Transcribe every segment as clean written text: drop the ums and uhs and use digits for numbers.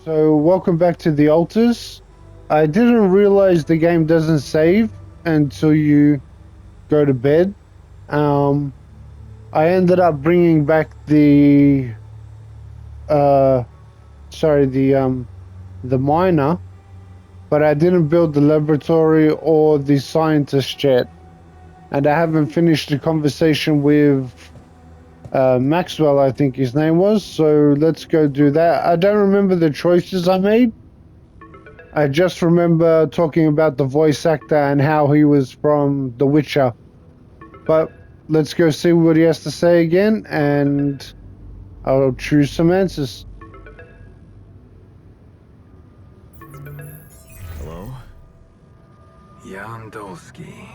So, welcome back to the altars. I didn't realize the game doesn't save until you go to bed. Um, I ended up bringing back uh, sorry, the miner, but I didn't build the laboratory or the scientist yet, and I haven't finished the conversation with Maxwell, I think his name was. So let's go do that. I don't remember the choices I made. I just remember talking about the voice actor and how he was from The Witcher. But let's go see what he has to say again, and I'll choose some answers. Hello? Jan Dolsky.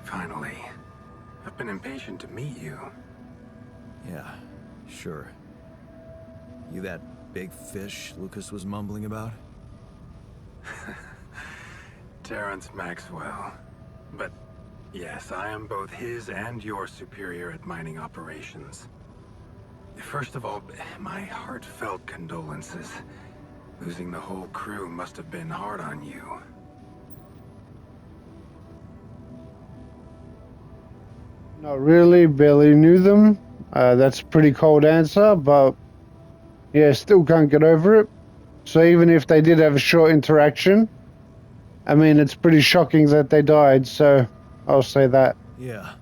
Finally. I've been impatient to meet you. Yeah, sure. You that big fish Lucas was mumbling about? Terrence Maxwell. But yes, I am both his and your superior at mining operations. First of all, my heartfelt condolences. Losing the whole crew must have been hard on you. Not really, barely knew them. That's a pretty cold answer, but yeah, still can't get over it. So even if they did have a short interaction, I mean, it's pretty shocking that they died, so I'll say that. Yeah.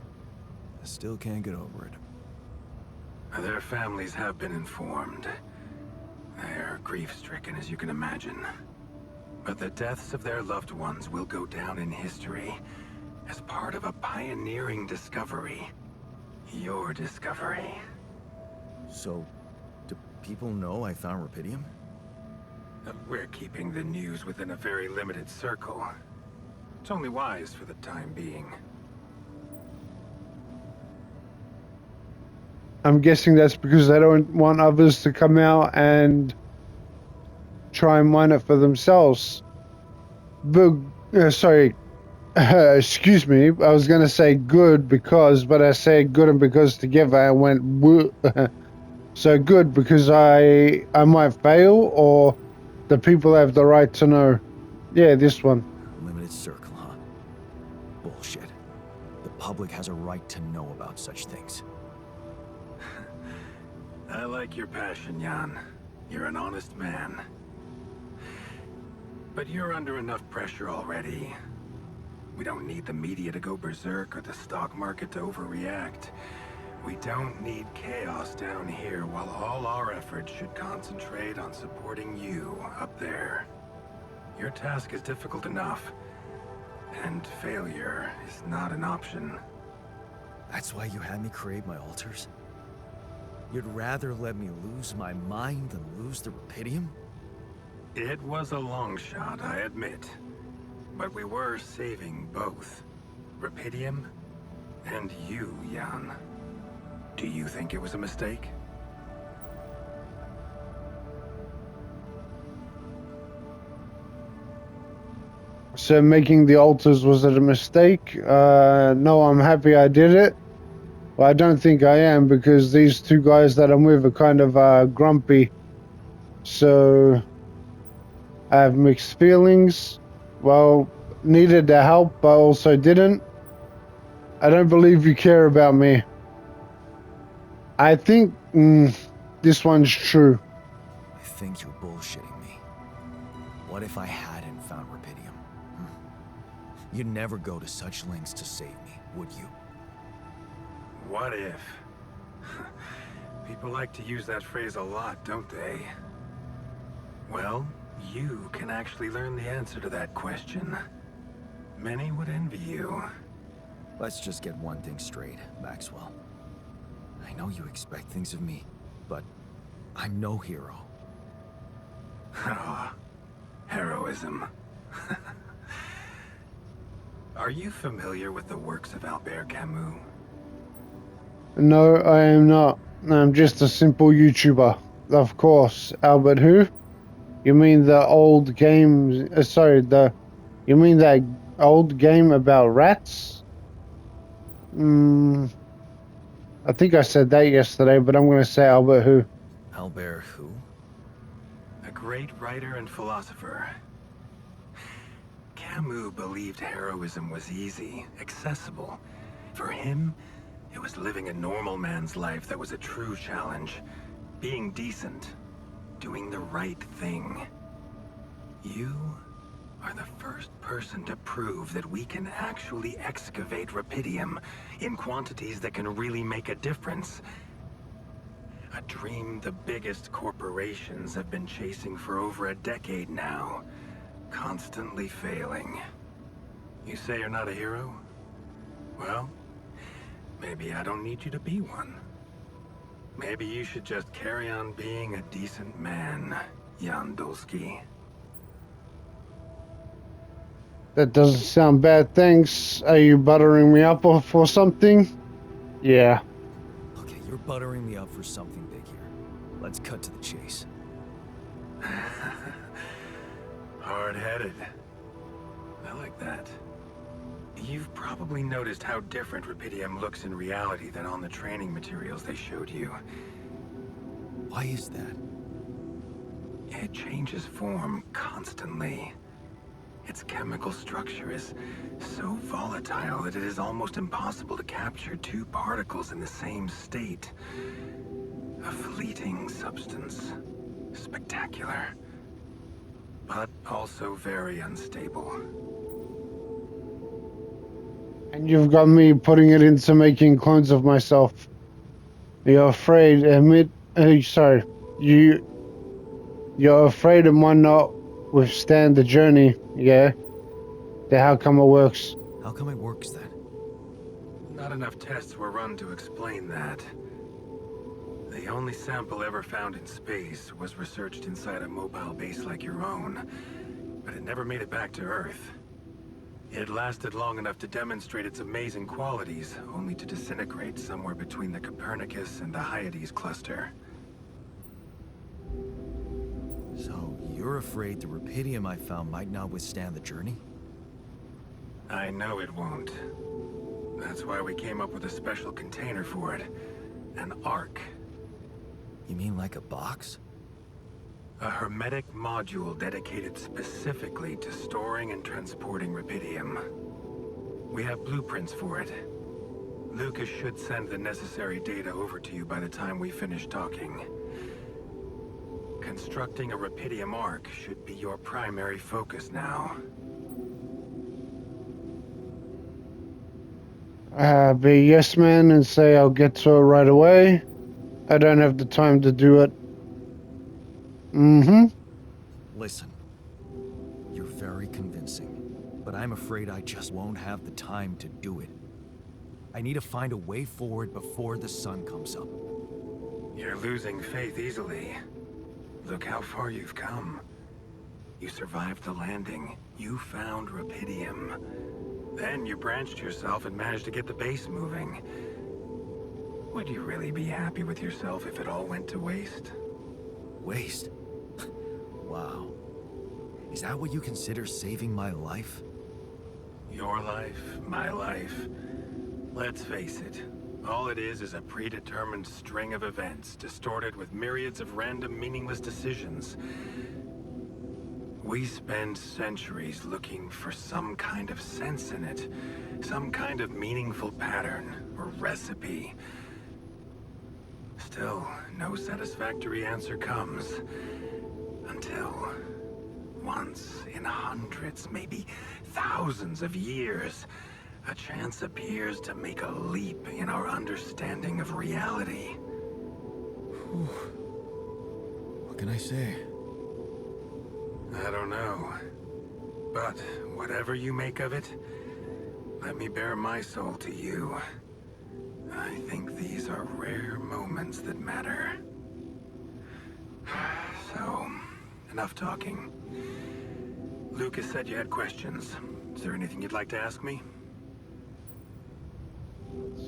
I still can't get over it. Their families have been informed. They're grief-stricken, as you can imagine. But the deaths of their loved ones will go down in history as part of a pioneering discovery. Your discovery. So, do people know I found Rapidium? We're keeping the news within a very limited circle. It's only wise for the time being. I'm guessing that's because they don't want others to come out and try and mine it for themselves. But, sorry, excuse me, I was going to say good because, but I said good and because together I went woo. So good because I might fail, or the people have the right to know. Yeah, this one. Limited circle, huh? Bullshit. The public has a right to know about such things. I like your passion, Jan. You're an honest man. But you're under enough pressure already. We don't need the media to go berserk or the stock market to overreact. We don't need chaos down here while all our efforts should concentrate on supporting you up there. Your task is difficult enough, and failure is not an option. That's why you had me create my altars? You'd rather let me lose my mind than lose the Rapidium? It was a long shot, I admit. But we were saving both. Rapidium and you, Jan. Do you think it was a mistake? So making the altars, was it a mistake? No, I'm happy I did it. Well, I don't think I am, because these two guys that I'm with are kind of grumpy. So I have mixed feelings. Well, needed the help, but also didn't. I don't believe you care about me. I think this one's true. I think you're bullshitting me. What if I hadn't found Rapidium? You'd never go to such lengths to save me, would you? What if? People like to use that phrase a lot, don't they? Well, you can actually learn the answer to that question. Many would envy you. Let's just get one thing straight, Maxwell. I know you expect things of me, but I'm no hero. Ah, heroism. Are you familiar with the works of Albert Camus? No, I am not. I'm just a simple YouTuber. Of course. Albert who? You mean the old game? You mean that old game about rats? I think I said that yesterday, but I'm going to say Albert who. Albert who? A great writer and philosopher. Camus believed heroism was easy, accessible. For him, it was living a normal man's life that was a true challenge. Being decent. Doing the right thing. You are the first person to prove that we can actually excavate Rapidium in quantities that can really make a difference. A dream the biggest corporations have been chasing for over a decade now. Constantly failing. You say you're not a hero? Well, maybe I don't need you to be one. Maybe you should just carry on being a decent man, Jan Dulski. That doesn't sound bad, thanks. Are you buttering me up or for something? Yeah. Okay, you're buttering me up for something big here. Let's cut to the chase. Hard-headed. I like that. You've probably noticed how different Rapidium looks in reality than on the training materials they showed you. Why is that? It changes form constantly. Its chemical structure is so volatile that it is almost impossible to capture two particles in the same state. A fleeting substance. Spectacular. But also very unstable. And you've got me putting it into making clones of myself. You're afraid, you're afraid it might not withstand the journey, yeah? Then how come it works? How come it works then? Not enough tests were run to explain that. The only sample ever found in space was researched inside a mobile base like your own, but it never made it back to Earth. It lasted long enough to demonstrate its amazing qualities, only to disintegrate somewhere between the Copernicus and the Hyades cluster. So, you're afraid the Rapidium I found might not withstand the journey? I know it won't. That's why we came up with a special container for it. An Ark. You mean like a box? A hermetic module dedicated specifically to storing and transporting Rapidium. We have blueprints for it. Lucas should send the necessary data over to you by the time we finish talking. Constructing a Rapidium Ark should be your primary focus now. Be a yes man and say I'll get to it right away. I don't have the time to do it. Listen, you're very convincing, but I'm afraid I just won't have the time to do it. I need to find a way forward before the sun comes up. You're losing faith easily. Look how far you've come. You survived the landing. You found Rapidium. Then you branched yourself and managed to get the base moving. Would you really be happy with yourself if it all went to waste? Waste? Wow. Is that what you consider saving my life? Your life, my life. Let's face it. All it is a predetermined string of events, distorted with myriads of random, meaningless decisions. We spend centuries looking for some kind of sense in it, some kind of meaningful pattern or recipe. Still, no satisfactory answer comes. Until, once in hundreds, maybe thousands of years, a chance appears to make a leap in our understanding of reality. What can I say? I don't know. But whatever you make of it, let me bare my soul to you. I think these are rare moments that matter. So, enough talking. Lucas said you had questions. Is there anything you'd like to ask me?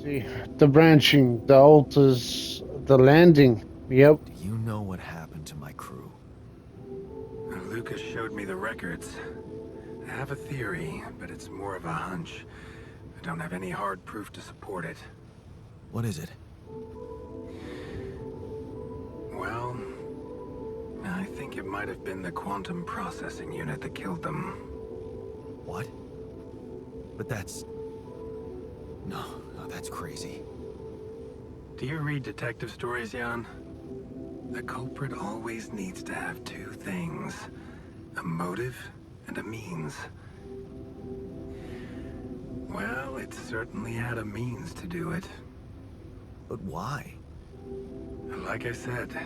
See, the branching, the altars, the landing. Yep. Do you know what happened to my crew? Lucas showed me the records. I have a theory, but it's more of a hunch. I don't have any hard proof to support it. What is it? Well, I think it might have been the quantum processing unit that killed them. What? But that's... No, that's crazy. Do you read detective stories, Jan? The culprit always needs to have two things. A motive and a means. Well, it certainly had a means to do it. But why? Like I said,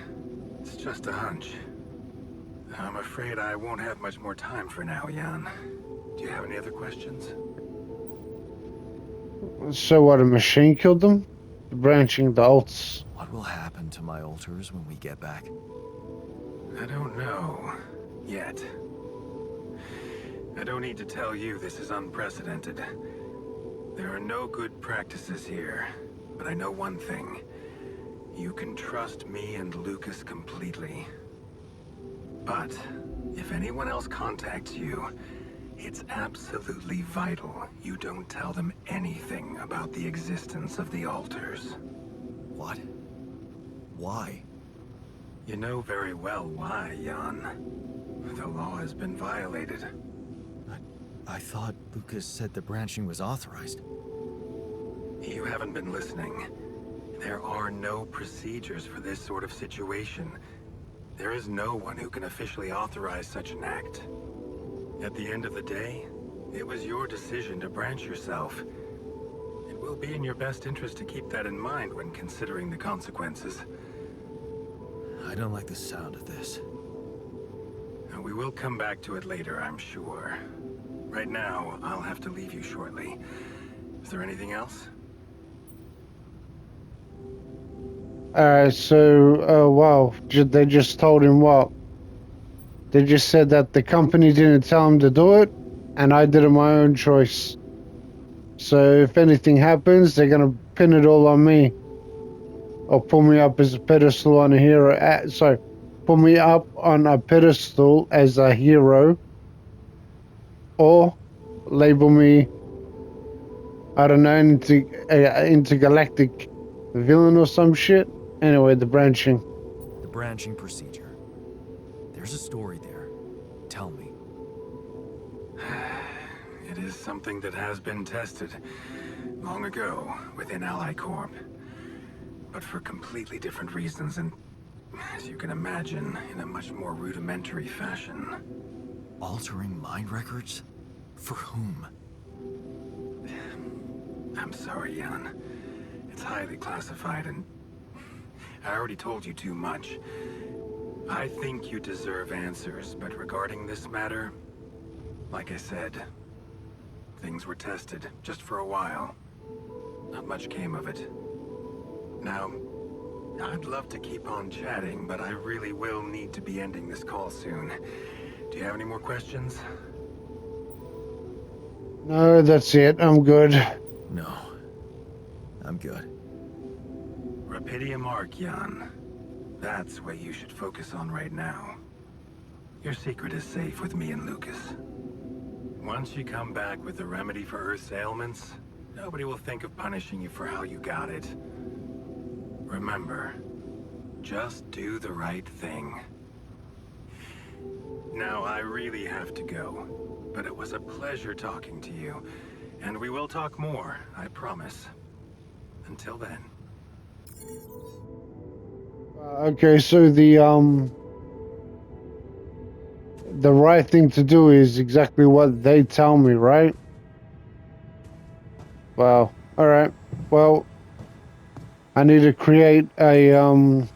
it's just a hunch. I'm afraid I won't have much more time for now, Jan. Do you have any other questions? So what, a machine killed them? Branching the alts. What will happen to my alters when we get back? I don't know. Yet. I don't need to tell you this is unprecedented. There are no good practices here. But I know one thing. You can trust me and Lucas completely. But if anyone else contacts you, it's absolutely vital you don't tell them anything about the existence of the alters. What? Why? You know very well why, Jan. The law has been violated. I thought Lucas said the branching was authorized. You haven't been listening. There are no procedures for this sort of situation. There is no one who can officially authorize such an act. At the end of the day, it was your decision to branch yourself. It will be in your best interest to keep that in mind when considering the consequences. I don't like the sound of this. We will come back to it later, I'm sure. Right now, I'll have to leave you shortly. Is there anything else? Alright, so, wow, they just told him what? They just said that the company didn't tell him to do it, and I did it my own choice. So if anything happens, they're gonna pin it all on me. Or pull me up as a pedestal on a hero, sorry, pull me up on a pedestal as a hero. Or label me, I don't know, intergalactic villain or some shit. Anyway, the branching. The branching procedure. There's a story there. Tell me. It is something that has been tested long ago within Ally Corp. But for completely different reasons and, as you can imagine, in a much more rudimentary fashion. Altering mind records? For whom? I'm sorry, Jan. It's highly classified and I already told you too much. I think you deserve answers, but regarding this matter, like I said, things were tested just for a while. Not much came of it. Now, I'd love to keep on chatting, but I really will need to be ending this call soon. Do you have any more questions? No, that's it. I'm good. No. I'm good. Rapidium Arc, Jan. That's what you should focus on right now. Your secret is safe with me and Lucas. Once you come back with a remedy for Earth's ailments, nobody will think of punishing you for how you got it. Remember, just do the right thing. Now, I really have to go, but it was a pleasure talking to you, and we will talk more, I promise. Until then. Okay, so the right thing to do is exactly what they tell me, right? Wow. All right. Well, I need to create a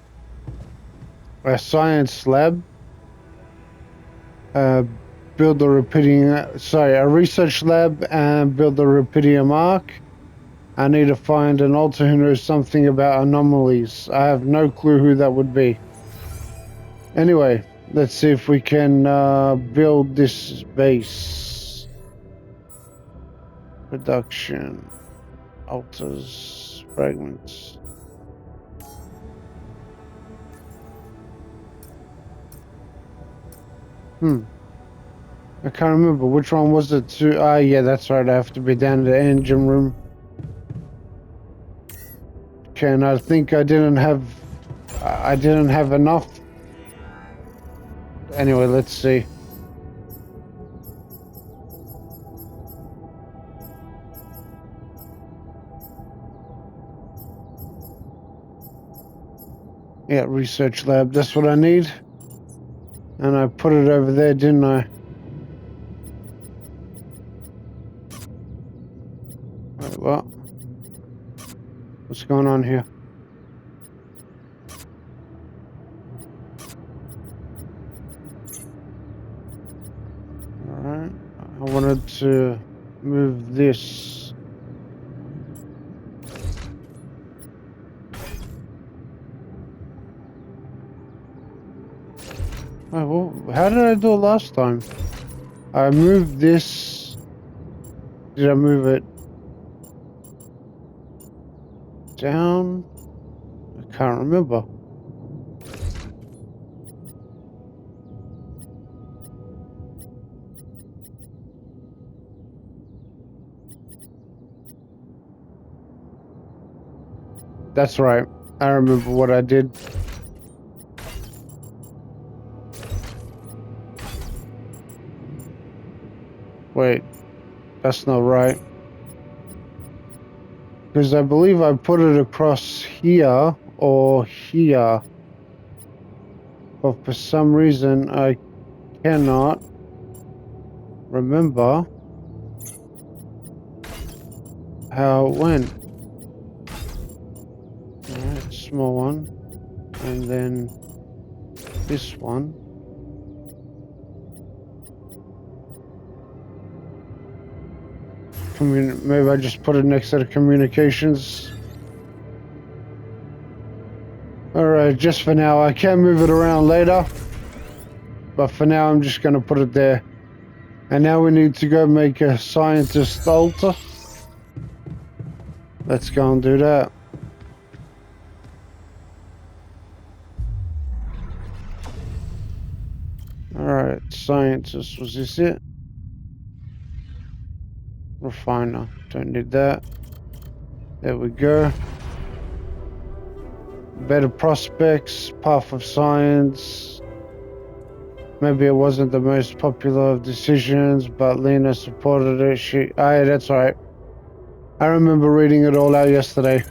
science lab. Build a research lab and build the Rapidium Arc. I need to find an alter who knows something about anomalies. I have no clue who that would be. Anyway, let's see if we can build this base. Production. Alters. Fragments. I can't remember. Which one was it? Yeah, that's right. I have to be down in the engine room. Okay, and I think I didn't have enough Anyway, let's see. Yeah, research lab. That's what I need. And I put it over there, didn't I? Wait, what? What's going on here? Alright. I wanted to move this. Oh, well, how did I do it last time? I moved this. Did I move it down? I can't remember. That's right. I remember what I did. Wait, that's not right. Because I believe I put it across here or here. But for some reason I cannot remember how it went. Alright, small one. And then this one. Maybe I just put it next to the communications. Alright, just for now. I can move it around later. But for now, I'm just going to put it there. And now we need to go make a scientist altar. Let's go and do that. Alright, scientist. Was this it? Refiner. Don't need that. There we go. Better prospects. Path of science. Maybe it wasn't the most popular of decisions, but Lena supported it. Oh, yeah, that's right. I remember reading it all out yesterday.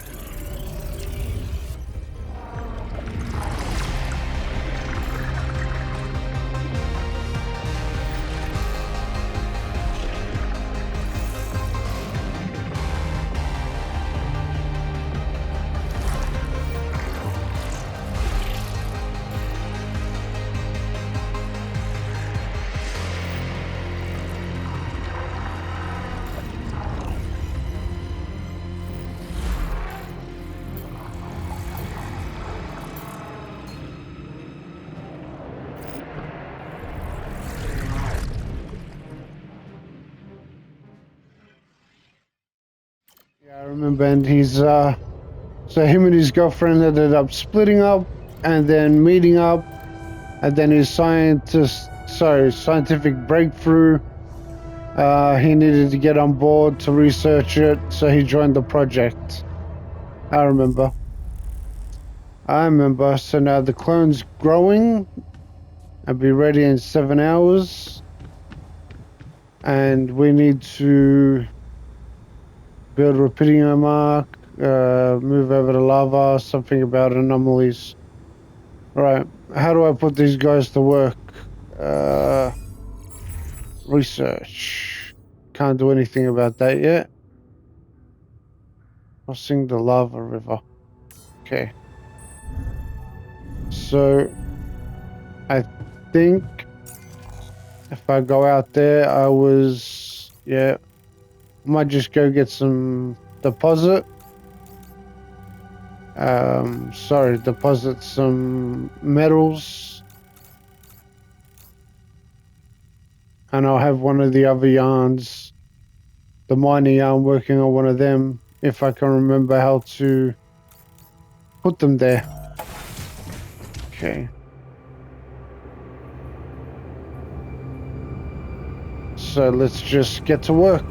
Yeah, I remember, and he's, so him and his girlfriend ended up splitting up, and then meeting up, and then his scientific breakthrough, he needed to get on board to research it, so he joined the project. I remember. So now the clone's growing, I'll be ready in 7 hours, and we need to build Rapidium mark, move over to lava, something about anomalies. Right, how do I put these guys to work? Research. Can't do anything about that yet. Crossing the lava river. Okay. So, I think if I go out there, yeah. Might just go get some deposit. Deposit some metals. And I'll have one of the other yarns, the miner yarn, working on one of them, if I can remember how to put them there. Okay. So let's just get to work.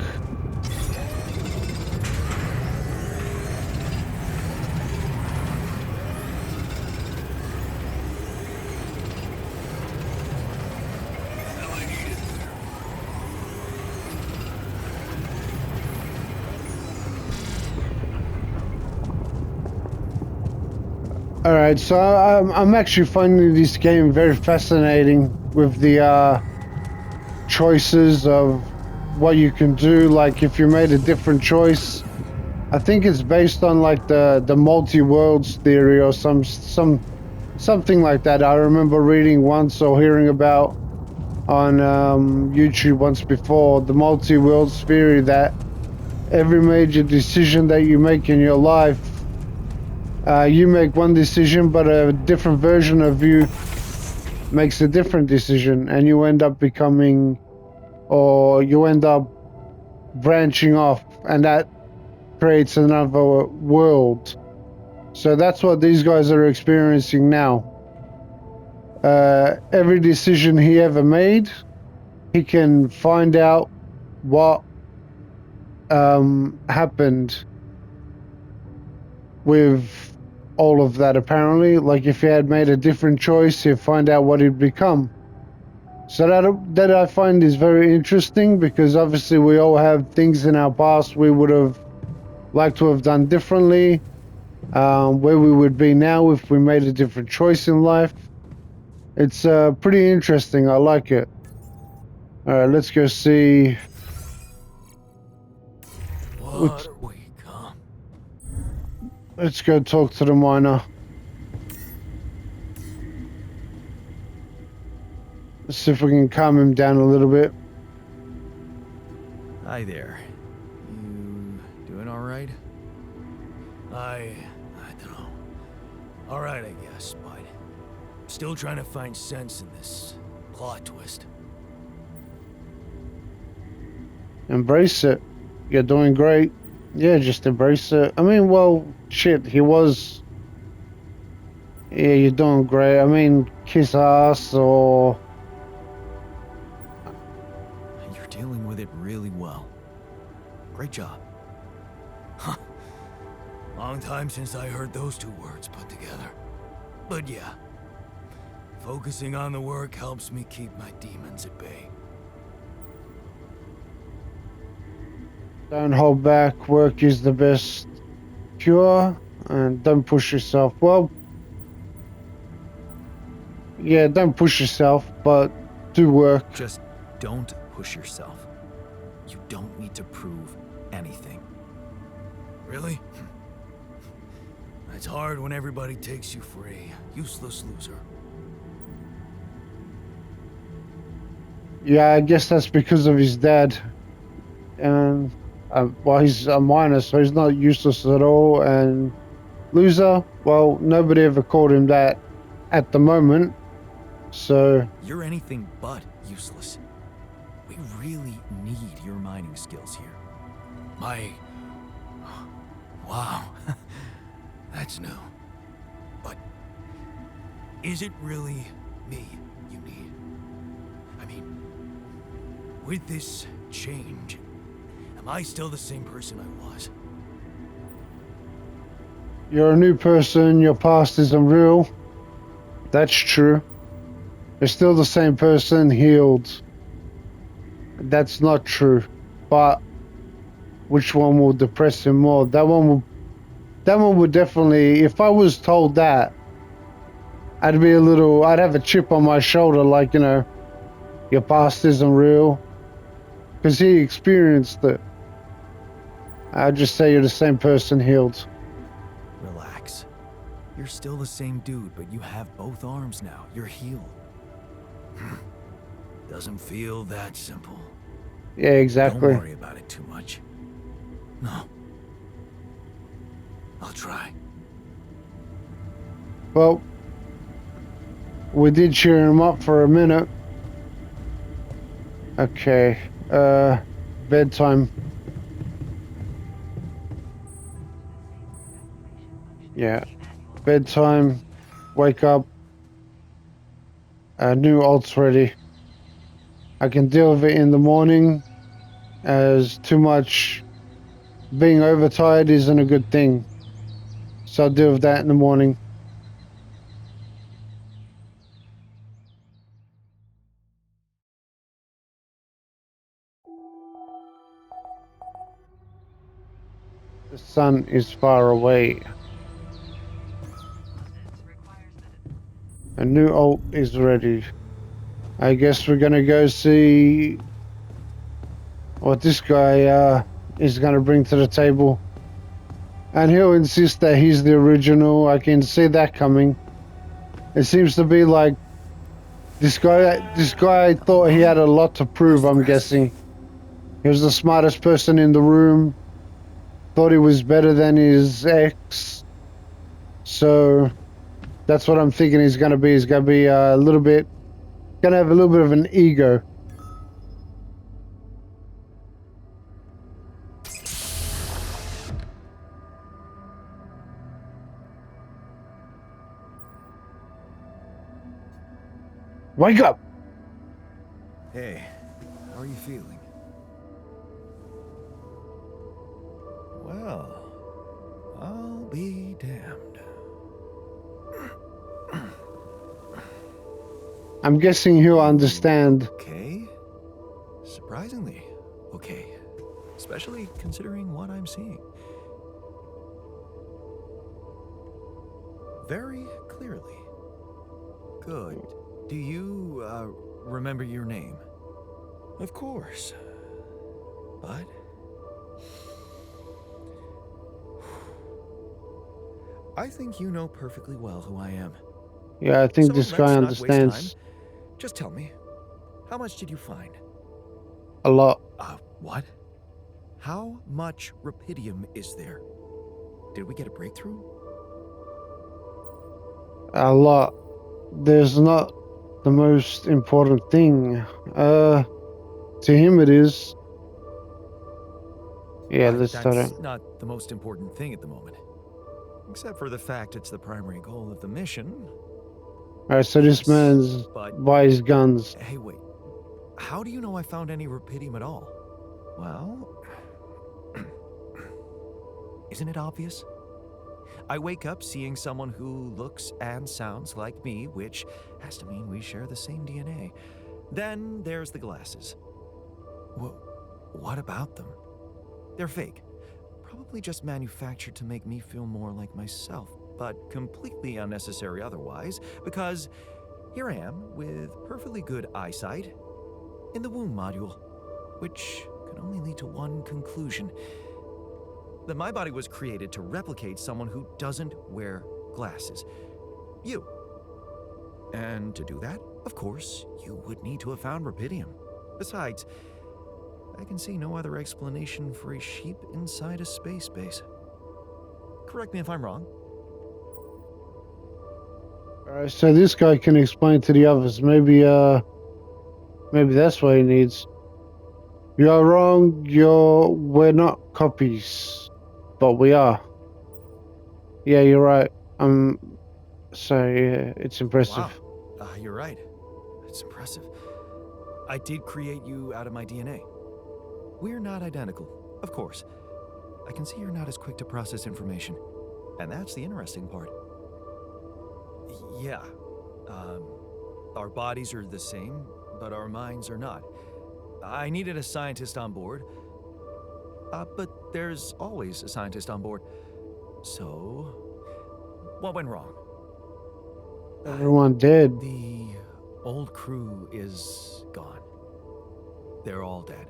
All right, so I'm actually finding this game very fascinating with the choices of what you can do. Like if you made a different choice, I think it's based on like the multi-worlds theory or something like that. I remember reading once or hearing about on YouTube once before the multi-worlds theory, that every major decision that you make in your life, you make one decision, but a different version of you makes a different decision, and you end up becoming, or you end up branching off, and that creates another world. So that's what these guys are experiencing now. Every decision he ever made, he can find out what happened with all of that, apparently. Like if he had made a different choice, he'd find out what he'd become. So that I find is very interesting, because obviously we all have things in our past we would have liked to have done differently, where we would be now if we made a different choice in life. It's pretty interesting. I like it. All right, let's go see. What a week, huh? Let's go talk to the miner. Let's see if we can calm him down a little bit. Hi there. You doing all right? I don't know. All right, I guess, but still trying to find sense in this plot twist. Embrace it. You're doing great. Yeah, just embrace it. I mean, well, shit, he was. Yeah, you're doing great. I mean, kiss ass or. You're dealing with it really well. Great job. Huh. Long time since I heard those two words put together. But yeah, focusing on the work helps me keep my demons at bay. Don't hold back. Work is the best cure. And don't push yourself. Well, yeah, don't push yourself, but do work. Just don't push yourself. You don't need to prove anything. Really? It's hard when everybody takes you for a useless loser. Yeah, I guess that's because of his dad. And, well, he's a miner, so he's not useless at all. And loser, well, nobody ever called him that at the moment. So... You're anything but useless. We really need your mining skills here. Wow. That's new. But is it really me you need? I mean, with this change, am I still the same person I was? You're a new person, your past isn't real. That's true. You're still the same person, healed. That's not true. But which one will depress him more? That one would definitely, if I was told that, I'd have a chip on my shoulder, like, you know, your past isn't real. Because he experienced it. I'd just say you're the same person, healed. Relax. You're still the same dude, but you have both arms now. You're healed. Doesn't feel that simple. Yeah, exactly. Don't worry about it too much. No. I'll try. Well, we did cheer him up for a minute. Okay, bedtime. Yeah, bedtime, wake up, new ult's ready. I can deal with it in the morning, as too much being overtired isn't a good thing. So I'll deal with that in the morning. The sun is far away. A new alt is ready. I guess we're gonna go see what this guy is gonna bring to the table. And he'll insist that he's the original. I can see that coming. It seems to be like this guy thought he had a lot to prove, I'm guessing. He was the smartest person in the room. Thought he was better than his ex. So that's what I'm thinking he's gonna be. He's gonna be a little bit, gonna have a little bit of an ego. Wake up! Hey, how are you feeling? Well, I'll be damned. I'm guessing he'll understand. Okay. Surprisingly, okay. Especially considering what I'm seeing. Very clearly. Good. Do you, remember your name? Of course. But... I think you know perfectly well who I am. Yeah, I think So this let's guy not waste understands time. Just tell me, how much did you find? a lot. What? How much rupidium is there? Did we get a breakthrough? A lot. There's not the most important thing. To him it is. Yeah, let's start That's it. not the most important thing at the moment. Except for the fact it's the primary goal of the mission. Alright, so this Yes, man's but- buys guns. Hey, wait. How do you know I found any rupidium at all? Well... isn't it obvious? I wake up seeing someone who looks and sounds like me, which has to mean we share the same DNA. Then there's the glasses. What about them? They're fake. Probably just manufactured to make me feel more like myself, but completely unnecessary otherwise, because here I am with perfectly good eyesight in the womb module, which can only lead to one conclusion: that my body was created to replicate someone who doesn't wear glasses. You. And to do that, of course, you would need to have found rupidium. Besides, I can see no other explanation for a sheep inside a space base. Correct me if I'm wrong. Alright, so this guy can explain to the others. Maybe that's what he needs. You're wrong. We're not copies, but we are. Yeah, you're right. So yeah, it's impressive. Wow. You're right. It's impressive. I did create you out of my DNA. We're not identical, of course. I can see you're not as quick to process information. And that's the interesting part. Yeah. Our bodies are the same, but our minds are not. I needed a scientist on board. But there's always a scientist on board. So, what went wrong? Everyone dead. The old crew is gone. They're all dead.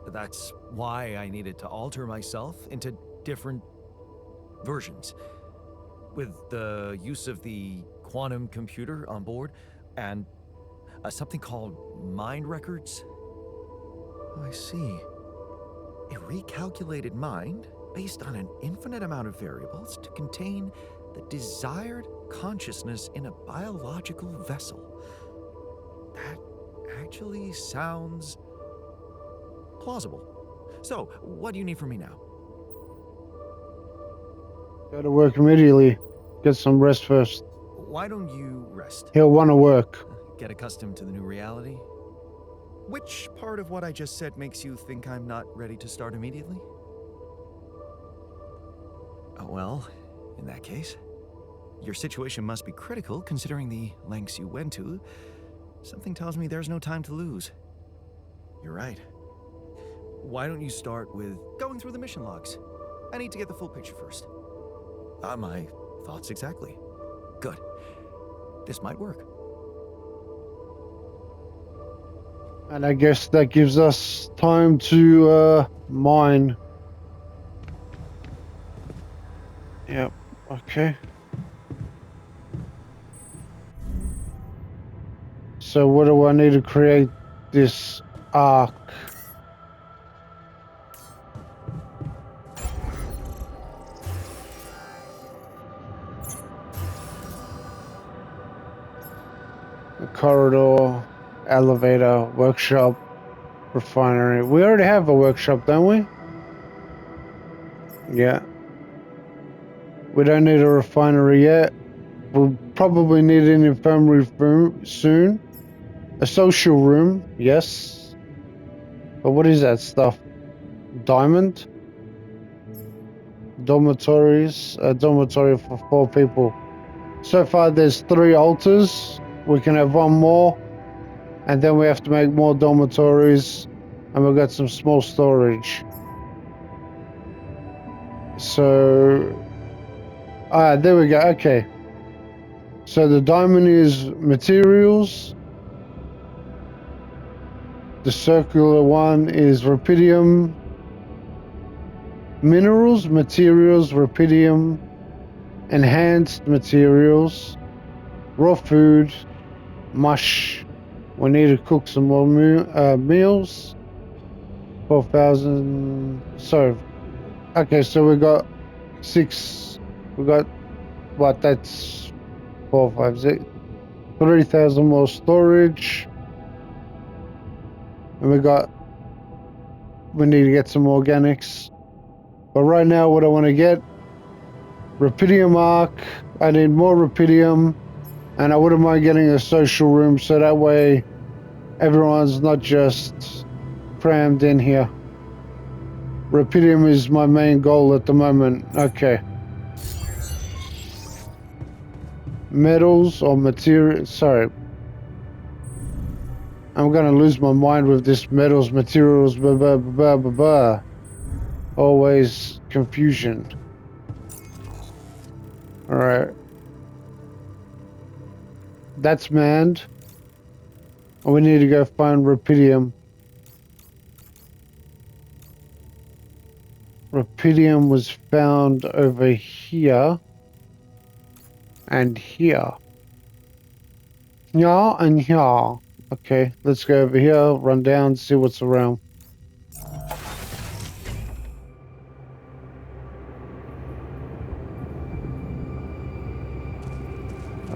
That's why I needed to alter myself into different versions. With the use of the quantum computer on board and something called mind records. Oh, I see. A recalculated mind based on an infinite amount of variables to contain the desired consciousness in a biological vessel. That actually sounds plausible. So, what do you need from me now? Go to work immediately. Get some rest first. Why don't you rest? He'll want to work. Get accustomed to the new reality? Which part of what I just said makes you think I'm not ready to start immediately? Well, in that case, your situation must be critical considering the lengths you went to. Something tells me there's no time to lose. You're right. Why don't you start with going through the mission logs? I need to get the full picture first. My thoughts exactly. Good. this might work. And I guess that gives us time to mine. Yep, okay. So what do I need to create this arc? A corridor, elevator, workshop, refinery. We already have a workshop, don't we? Yeah. We don't need a refinery yet. We'll probably need an infirmary room soon. A social room, yes. But what is that stuff? Diamond? Dormitories. A dormitory for 4 people. So far there's 3 altars. We can have 1 more. And then we have to make more dormitories. And we've got some small storage. So... there we go, okay. So the diamond is materials. The circular one is rubidium. Minerals, materials, rubidium. Enhanced materials. Raw food. Mush. We need to cook some more meals. 4,000. So, okay, so we got 6. We got what? That's 4, 5, 6. 3,000 more storage. And we need to get some organics. But right now, what I want to get, rubidium arc. I need more rubidium. And I wouldn't mind getting a social room so that way everyone's not just crammed in here. Rubidium is my main goal at the moment. Okay. Metals or material, sorry. I'm gonna lose my mind with this metals, materials, blah, blah, blah, blah, blah. Always confusion. Alright. That's manned. We need to go find rubidium. Rubidium was found over here. And here. Yeah, and here. Okay, let's go over here, run down, see what's around.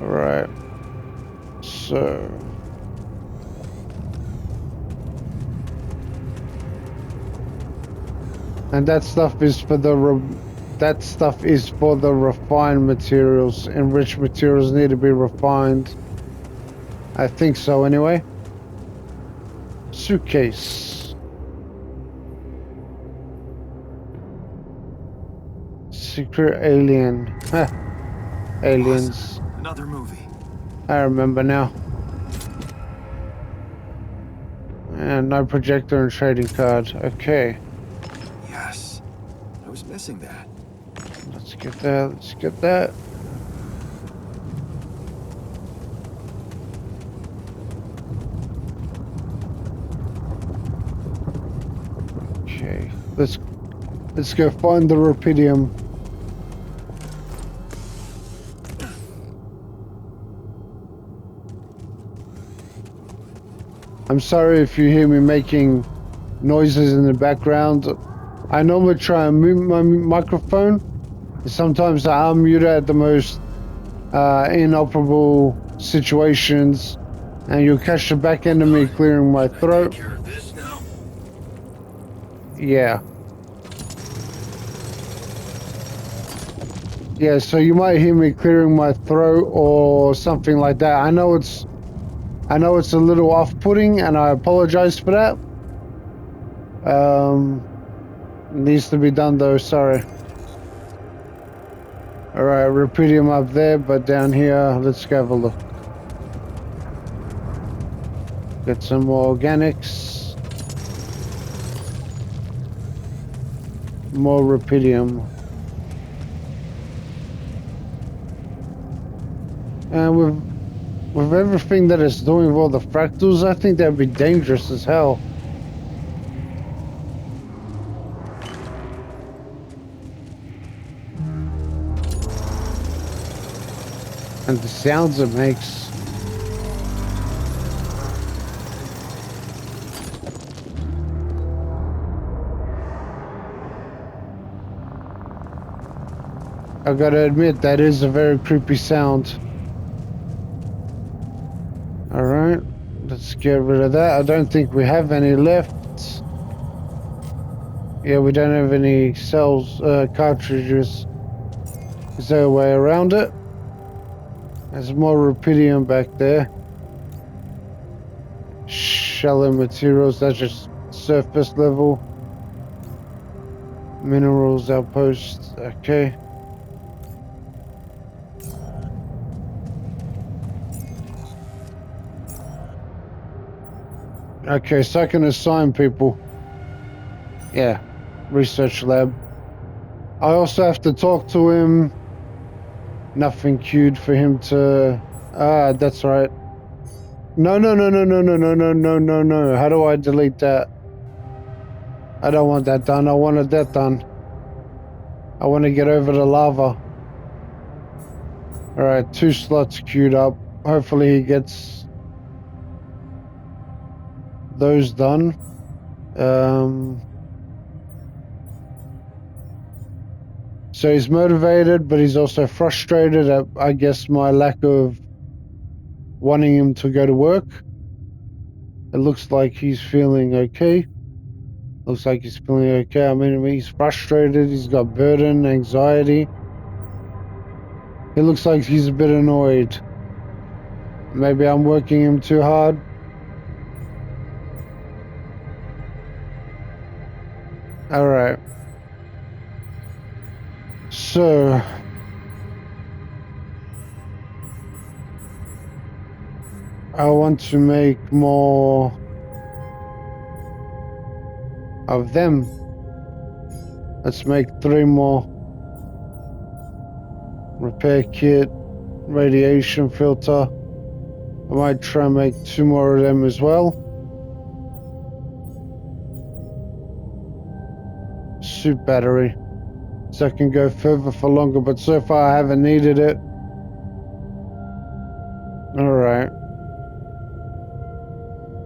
Alright. So... And that stuff is for the refined materials. Enriched materials need to be refined. I think so anyway. Suitcase. Secret alien. Huh. Aliens. Awesome. Another movie. I remember now. And no projector and trading card. Okay. Yes. I was missing that. Let's get that. Let's get that. Okay. Let's go find the rubidium. I'm sorry if you hear me making noises in the background. I normally try and mute my microphone. Sometimes I unmute it at the most inoperable situations, and you'll catch the back end of me clearing my throat. Yeah. Yeah, so you might hear me clearing my throat or something like that. I know it's a little off-putting, and I apologize for that. Needs to be done though, sorry. Alright, rubidium up there, but down here, let's go have a look. Get some more organics. More rubidium. And With everything that it's doing with all the fractals, I think that'd be dangerous as hell. And the sounds it makes. I gotta admit, that is a very creepy sound. Alright, let's get rid of that. I don't think we have any left. Yeah, we don't have any cells, cartridges. Is there a way around it? There's more rubidium back there. Shallow materials, that's just surface level. Minerals outpost, okay. Okay, so I can assign people. Yeah, research lab. I also have to talk to him. Nothing queued for him to... Ah, that's right. No. How do I delete that? I don't want that done. I wanted that done. I want to get over the lava. Alright, 2 slots queued up. Hopefully he gets those done. So he's motivated, but he's also frustrated at, I guess, my lack of wanting him to go to work. It looks like he's feeling okay. Looks like he's feeling okay. I mean, he's frustrated. He's got burden, anxiety. He looks like he's a bit annoyed. Maybe I'm working him too hard. Alright. So... I want to make more of them. Let's make 3 more. Repair kit, radiation filter. I might try and make 2 more of them as well. Suit battery. So I can go further for longer, but so far I haven't needed it. Alright.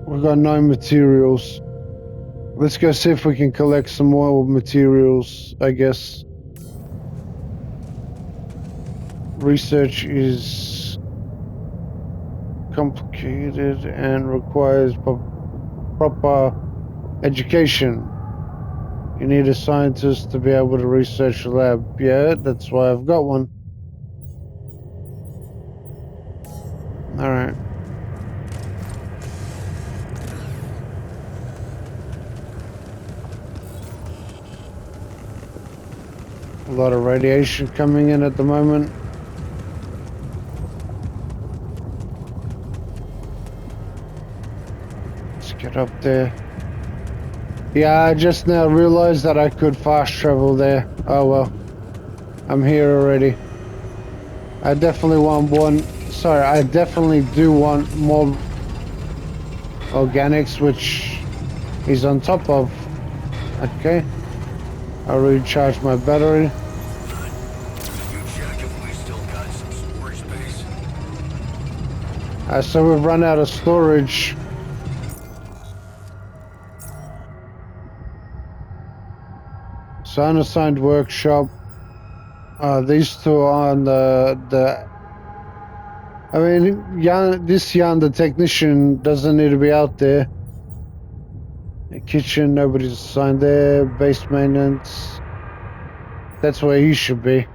We've got 9 materials. Let's go see if we can collect some more materials, I guess. Research is complicated and requires proper education. You need a scientist to be able to research a lab. Yeah, that's why I've got one. Alright. A lot of radiation coming in at the moment. Let's get up there. Yeah, I just now realized that I could fast travel there. Oh well. I'm here already. I definitely want one. Sorry, I definitely do want more organics, which is on top of. Okay. I'll recharge my battery. You check if we still got some storage space. So we've run out of storage. So unassigned workshop. These 2 are on the. I mean, Jan, the technician, doesn't need to be out there. The kitchen, nobody's assigned there. Base maintenance. That's where he should be.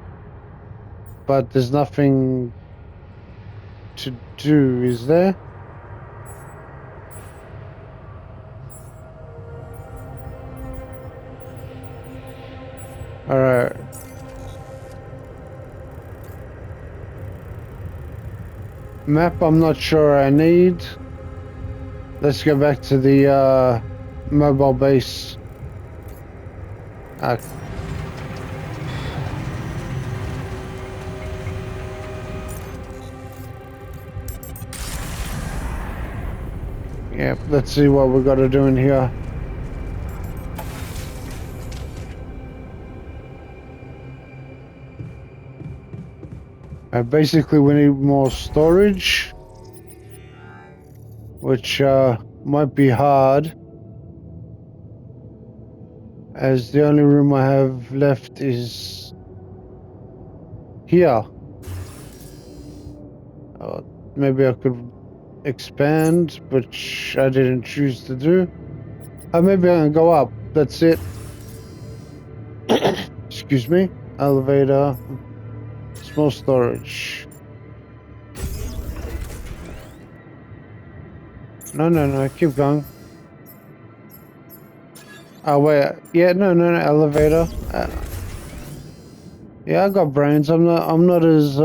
But there's nothing to do, is there? Alright. Map, I'm not sure I need. Let's go back to the mobile base. Yeah, let's see what we got to do in here. Basically, we need more storage, which might be hard, as the only room I have left is here. Maybe I could expand, which I didn't choose to do. Maybe I can go up. That's it. Excuse me. Elevator. Small storage. No. Keep going. Oh wait. Yeah. No. Elevator. Yeah, I got brains. I'm not as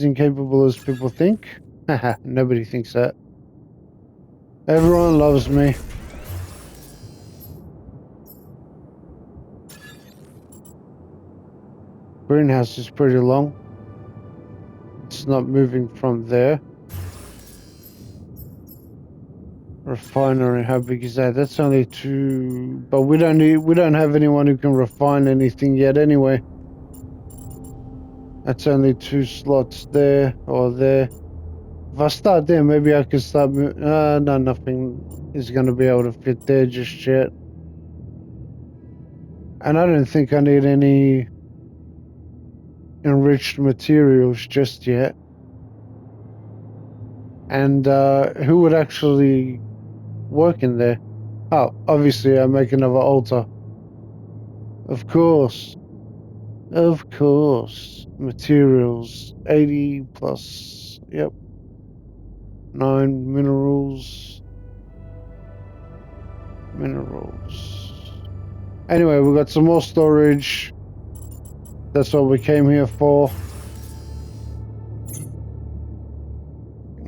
incapable as people think. Haha. Nobody thinks that. Everyone loves me. Greenhouse is pretty long. It's not moving from there. Refinery, how big is that? That's only 2, but we don't have anyone who can refine anything yet anyway. That's only 2 slots there or there. If I start there, maybe I can start no, nothing is going to be able to fit there just yet. And I don't think I need any enriched materials just yet. And who would actually work in there? Oh, obviously I make another altar. Of course. Materials 80 plus. Yep. 9 minerals. Anyway, we got some more storage. That's what we came here for.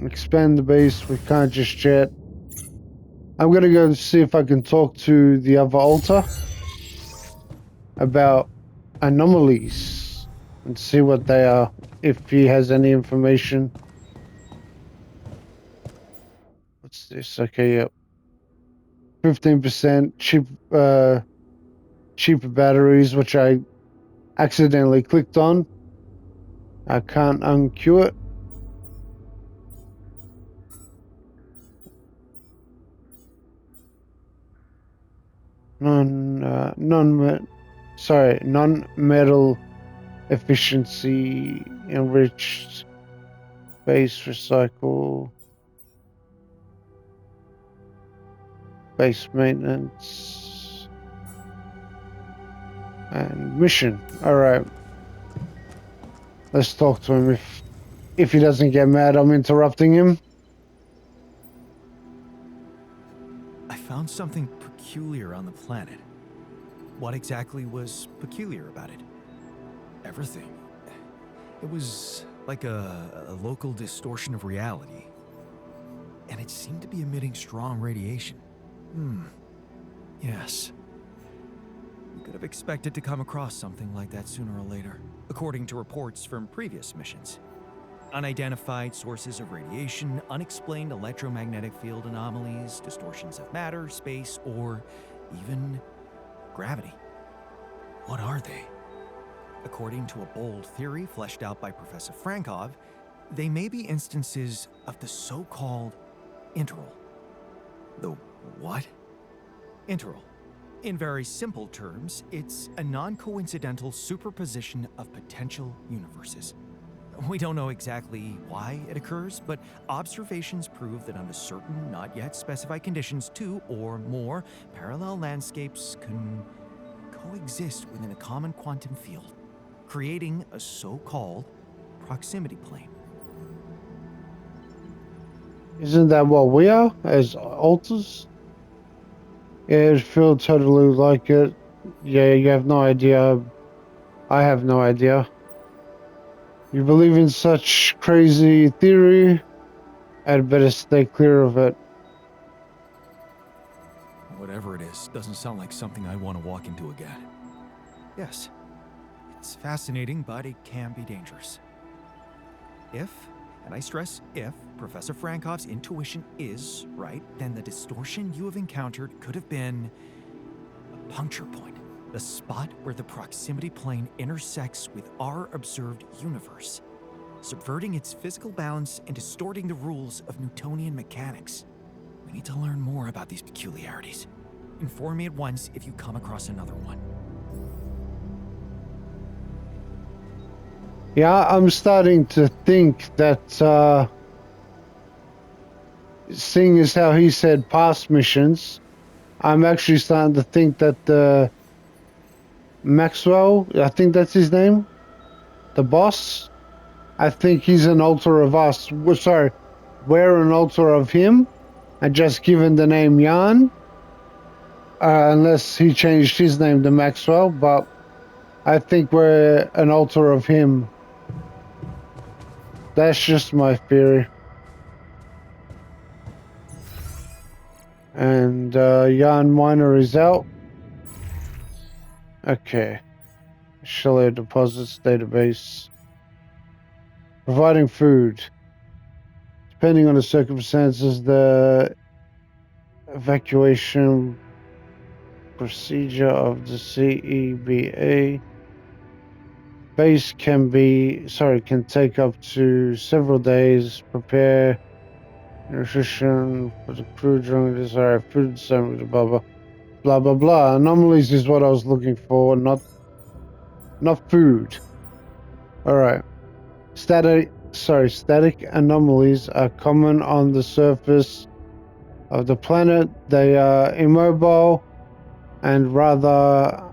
Expand the base. We can't just yet. I'm gonna go see if I can talk to the other altar about anomalies and see what they are, if he has any information. What's this? Okay, yep. 15% cheaper batteries, which I accidentally clicked on. I can't unqueue it. Non-metal efficiency enriched base recycle base maintenance and mission. All right, let's talk to him. If he doesn't get mad, I'm interrupting him. I found something peculiar on the planet. What exactly was peculiar about it? Everything. It was like a local distortion of reality. And it seemed to be emitting strong radiation. Yes. We could have expected to come across something like that sooner or later, according to reports from previous missions. Unidentified sources of radiation, unexplained electromagnetic field anomalies, distortions of matter, space, or even gravity. What are they? According to a bold theory fleshed out by Professor Frankov, they may be instances of the so-called interral. The what? Interral. In very simple terms, it's a non-coincidental superposition of potential universes. We don't know exactly why it occurs, but observations prove that under certain, not yet specified conditions, 2 or more parallel landscapes can coexist within a common quantum field, creating a so-called proximity plane. Isn't that what we are as alters? Yeah, it feels totally like it. Yeah, you have no idea. I have no idea. You believe in such crazy theory, I'd better stay clear of it. Whatever it is, doesn't sound like something I want to walk into again. Yes, it's fascinating, but it can be dangerous. If And I stress if Professor Frankov's intuition is right, then the distortion you have encountered could have been a puncture point, the spot where the proximity plane intersects with our observed universe, subverting its physical balance and distorting the rules of Newtonian mechanics. We need to learn more about these peculiarities. Inform me at once if you come across another one. Yeah, I'm starting to think that, seeing as how he said past missions, I'm actually starting to think that Maxwell, I think that's his name, the boss, I think he's an alter of us. Sorry, we're an alter of him, and just given the name Jan, unless he changed his name to Maxwell, but I think we're an alter of him. That's just my theory. And Jan Miner is out. Okay. Shallow deposits database. Providing food. Depending on the circumstances, the evacuation procedure of the CEBA base can take up to several days. Prepare nutrition for the crew during the desired food assembly, blah blah blah blah blah. Anomalies is what I was looking for, not food. Alright. Static anomalies are common on the surface of the planet. They are immobile and rather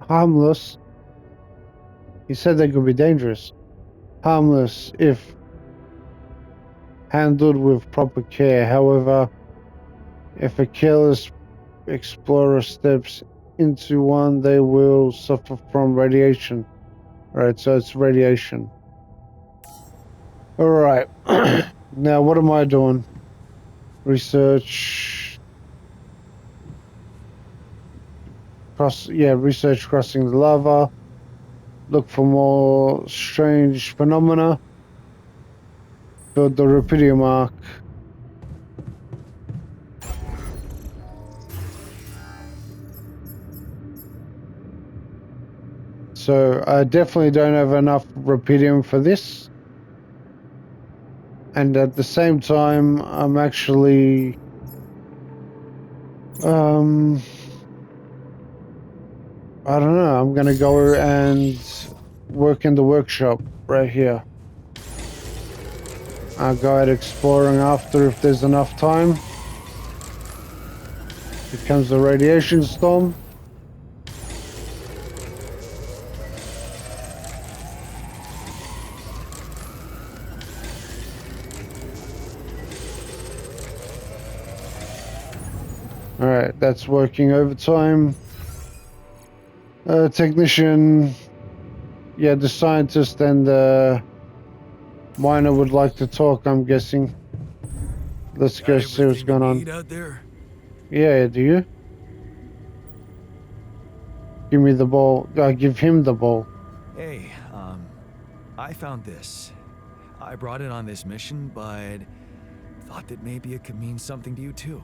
harmless. He said they could be dangerous. Harmless if handled with proper care. However, if a careless explorer steps into one, they will suffer from radiation. Alright, so it's radiation. Alright. Now, what am I doing? Research. Research crossing the lava. Look for more strange phenomena. Build the Rupidium arc. So I definitely don't have enough Rupidium for this. And at the same time, I'm actually I don't know, I'm gonna go and work in the workshop right here. I'll go out exploring after if there's enough time. Here comes the radiation storm. Alright, that's working overtime. Technician, yeah, the scientist and the miner would like to talk, I'm guessing. Let's go see what's going on. Out there? Yeah, do you? Give me the ball. Give him the ball. Hey, I found this. I brought it on this mission, but thought that maybe it could mean something to you too.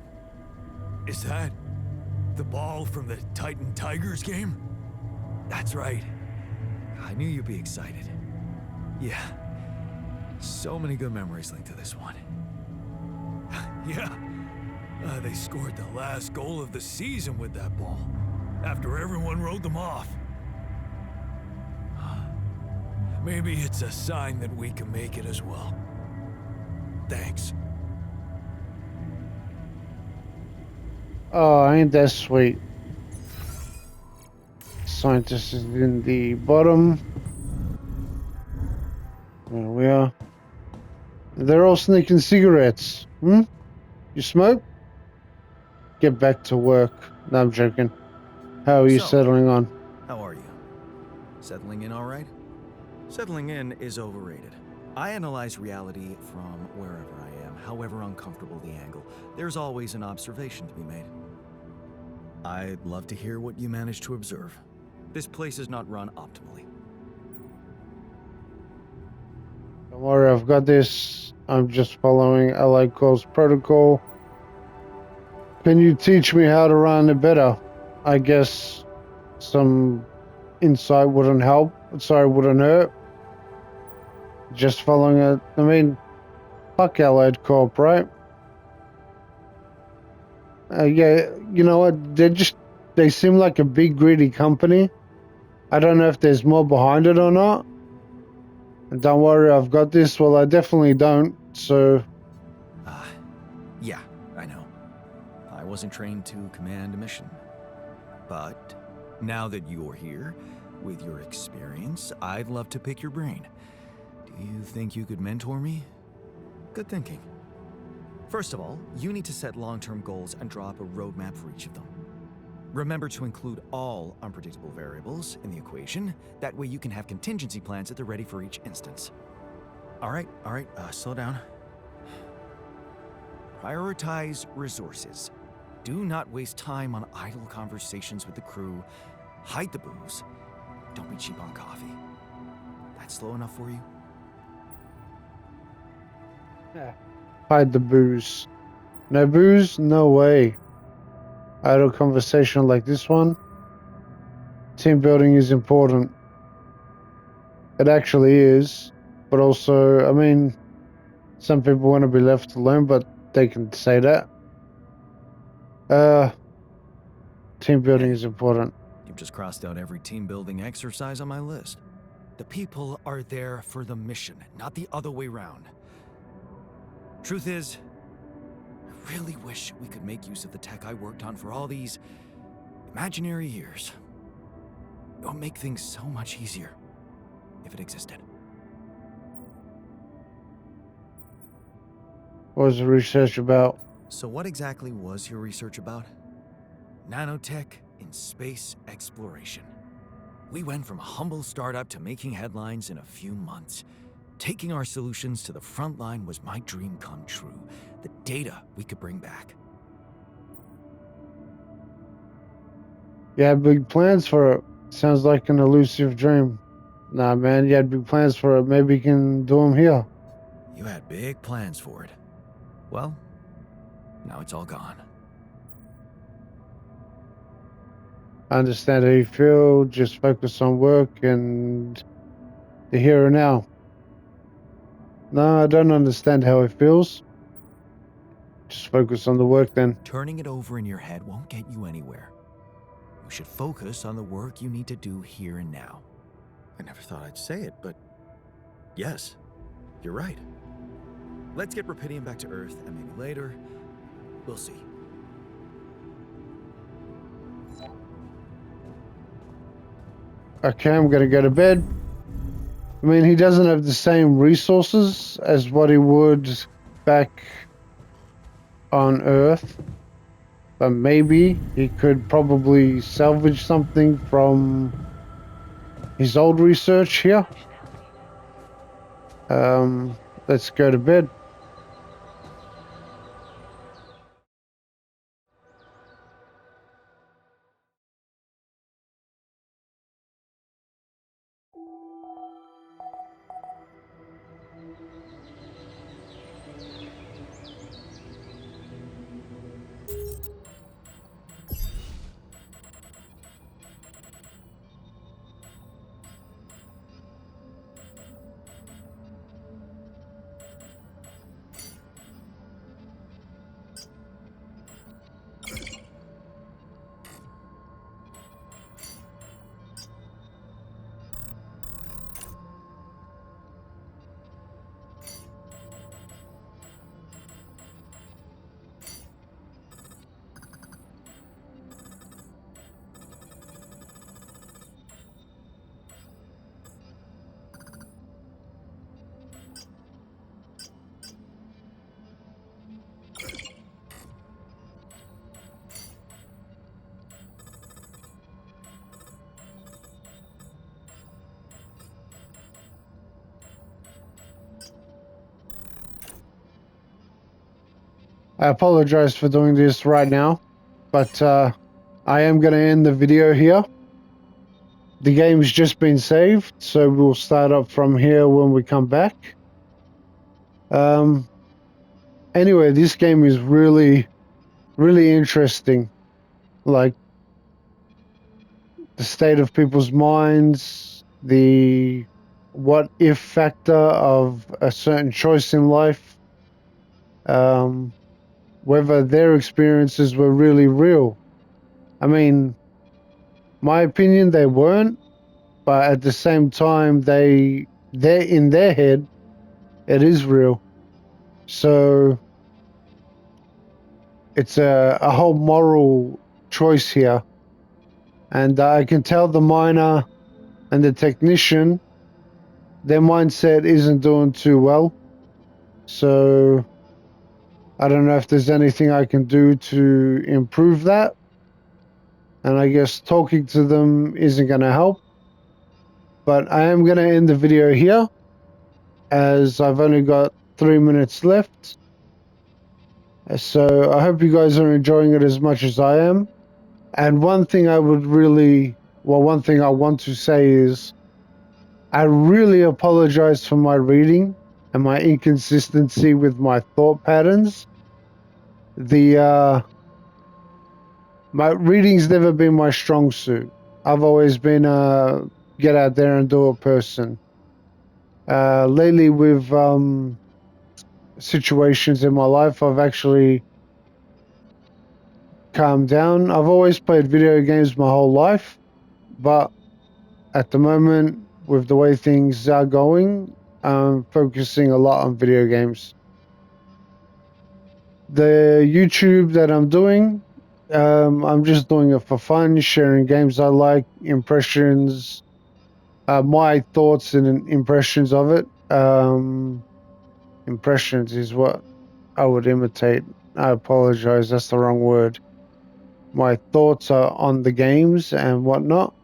Is that the ball from the Titan Tigers game? That's right. I knew you'd be excited. Yeah. So many good memories linked to this one. Yeah. They scored the last goal of the season with that ball, after everyone wrote them off. Maybe it's a sign that we can make it as well. Thanks. Oh, ain't that sweet. Scientist is in the bottom. There we are. They're all sneaking cigarettes. Hmm? You smoke? Get back to work. No, I'm joking. How are you settling on? How are you? Settling in all right? Settling in is overrated. I analyze reality from wherever I am, however uncomfortable the angle. There's always an observation to be made. I'd love to hear what you managed to observe. This place is not run optimally. Don't worry, I've got this. I'm just following Allied Corps protocol. Can you teach me how to run it better? I guess some insight wouldn't help. Sorry, wouldn't hurt. Just following it. I mean, fuck Allied Corp, right? Yeah, you know what? They seem like a big greedy company. I don't know if there's more behind it or not. And don't worry, I've got this. Well, I definitely don't. So, Yeah, I know. I wasn't trained to command a mission. But now that you're here, with your experience, I'd love to pick your brain. Do you think you could mentor me? Good thinking. First of all, you need to set long-term goals and draw up a roadmap for each of them. Remember to include all unpredictable variables in the equation. That way you can have contingency plans at the ready for each instance. All right, slow down. Prioritize resources. Do not waste time on idle conversations with the crew. Hide the booze. Don't be cheap on coffee. That's slow enough for you? yeah. Hide the booze. No booze? No way. Idle conversation like this one. Team building is important. It actually is. But also, I mean, some people want to be left alone, but they can say that. Team building is important. You've just crossed out every team-building exercise on my list. The people are there for the mission, not the other way round. Truth is, I really wish we could make use of the tech I worked on for all these imaginary years. It would make things so much easier if it existed. What was the research about? So what exactly was your research about? Nanotech in space exploration. We went from a humble startup to making headlines in a few months. Taking our solutions to the front line was my dream come true. The data we could bring back. You had big plans for it. Sounds like an elusive dream. Nah, man, you had big plans for it. Maybe you can do them here. You had big plans for it. Well, now it's all gone. I understand how you feel. Just focus on work and the here and now. No, I don't understand how it feels. Just focus on the work then. Turning it over in your head won't get you anywhere. You should focus on the work you need to do here and now. I never thought I'd say it, but yes, you're right. Let's get Rapidium back to Earth, and maybe later, we'll see. Okay, I'm gonna go to bed. I mean, he doesn't have the same resources as what he would back on Earth. But maybe he could probably salvage something from his old research here. Let's go to bed. I apologize for doing this right now, but I am going to end the video here. The game's just been saved, so we'll start up from here when we come back. Um, anyway, this game is really, really interesting. Like the state of people's minds, the what if factor of a certain choice in life, whether their experiences were really real. I mean, my opinion, they weren't, but at the same time, they're in their head, it is real. So it's a whole moral choice here. And I can tell the miner and the technician, their mindset isn't doing too well. So I don't know if there's anything I can do to improve that. And I guess talking to them isn't going to help. But I am going to end the video here as I've only got 3 minutes left. So I hope you guys are enjoying it as much as I am. And one thing I want to say is I really apologize for my reading and my inconsistency with my thought patterns. My reading's never been my strong suit. I've always been a get out there and do it person. Lately with situations in my life, I've actually calmed down. I've always played video games my whole life, but at the moment, with the way things are going, I'm focusing a lot on video games. The YouTube that I'm doing, I'm just doing it for fun, sharing games I like, impressions, my thoughts and impressions of it. Impressions is what I would imitate. I apologize, that's the wrong word. My thoughts are on the games and whatnot.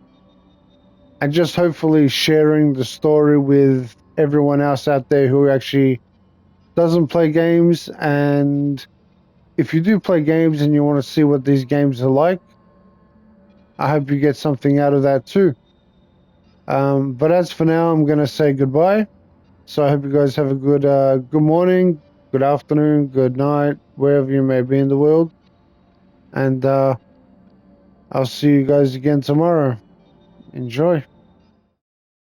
And just hopefully sharing the story with everyone else out there who actually doesn't play games. And if you do play games and you want to see what these games are like, I hope you get something out of that too. But as for now, I'm going to say goodbye. So I hope you guys have a good morning, good afternoon, good night, wherever you may be in the world. And I'll see you guys again tomorrow. Enjoy.